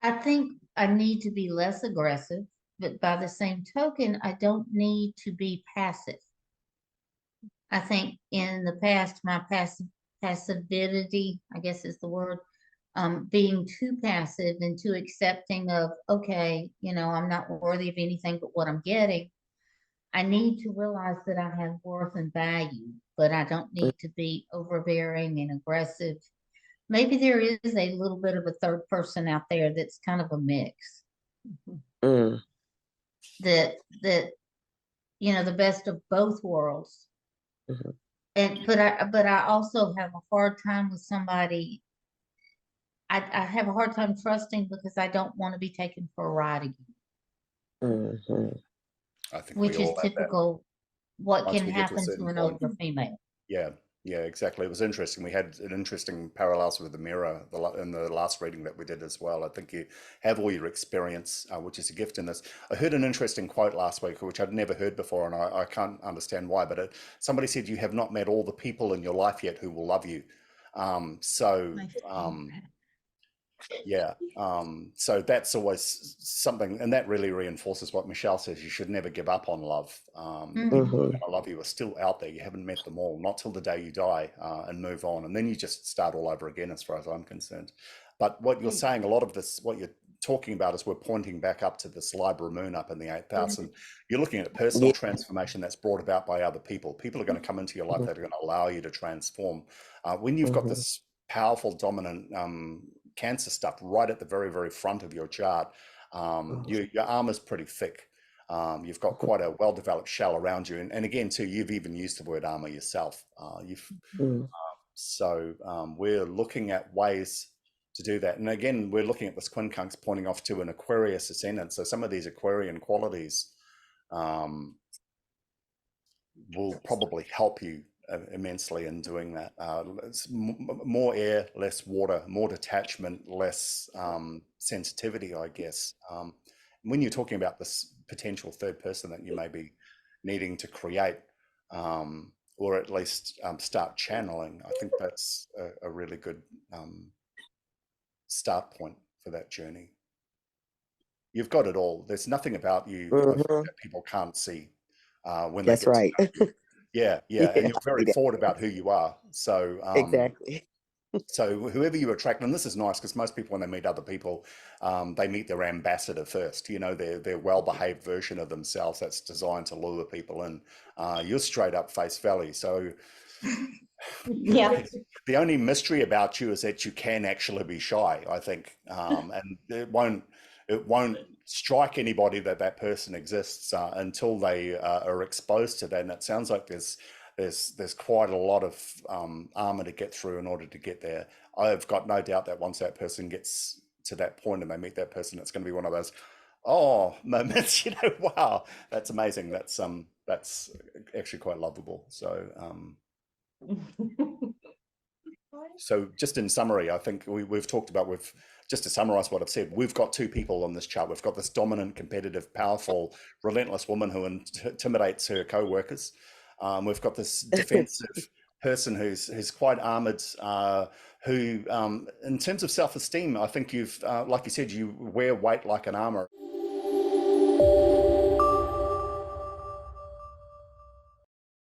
I think I need to be less aggressive, but by the same token, I don't need to be passive. I think in the past, my passivity, I guess is the word, being too passive and too accepting of, okay, I'm not worthy of anything but what I'm getting. I need to realize that I have worth and value, but I don't need to be overbearing and aggressive. Maybe there is a little bit of a third person out there that's kind of a mix. Mm. That the best of both worlds. Mhm. And but I also have a hard time with somebody. I have a hard time trusting because I don't want to be taken for a ride again, Mhm. I think we which is all have that typical what once can we get to a happen to certain an point. older female. Yeah, yeah, exactly. It was interesting. We had an interesting parallels with the mirror in the last reading that we did as well. I think you have all your experience, which is a gift in this. I heard an interesting quote last week, which I'd never heard before, and I can't understand why, but somebody said, you have not met all the people in your life yet who will love you. So, My favorite. yeah. So that's always something, and that really reinforces what Michelle says. You should never give up on love. The people who are going to love you are still out there. You haven't met them all, not till the day you die, and move on. And then you just start all over again, as far as I'm concerned. But what you're saying, a lot of this, what you're talking about is we're pointing back up to this Libra moon up in the 8th house. And you're looking at personal Yeah. transformation that's brought about by other people. People are going to come into your life Mhm. that are going to allow you to transform. When you've got Mhm. this powerful, dominant Cancer stuff right at the very, very front of your chart, your armor's pretty thick. You've got quite a well-developed shell around you. And again, too, you've even used the word armor yourself. Mhm. So we're looking at ways to do that. And again, we're looking at this quincunx pointing off to an Aquarius ascendant. So some of these Aquarian qualities will probably help you immensely in doing that. It's more air, less water, more detachment, less sensitivity, I guess. When you're talking about this potential third person that you may be needing to create, or at least start channeling, I think that's a really good start point for that journey. You've got it all. There's nothing about you, I think, Mhm. that people can't see when they That's get to right. know you. Yeah, yeah, and Yeah. you're very forward about who you are. So, Exactly. so whoever you attract, and this is nice because most people, when they meet other people, they meet their ambassador first. You know, their well-behaved version of themselves that's designed to lure people in. You're straight up face value. So, Yeah. the only mystery about you is that you can actually be shy, I think, and it won't strike anybody that that person exists until they are exposed to that. And it sounds like there's quite a lot of armor to get through in order to get there. I've got no doubt that once that person gets to that point and they meet that person, it's going to be one of those oh moments. Wow, that's amazing. That's actually quite lovable. So just in summary, I think we've talked about, just to summarize what I've said, we've got two people on this chart. We've got this dominant, competitive, powerful, relentless woman who intimidates her co-workers. We've got this defensive person who's quite armored, who, in terms of self-esteem, I think you've, like you said, you wear weight like an armor.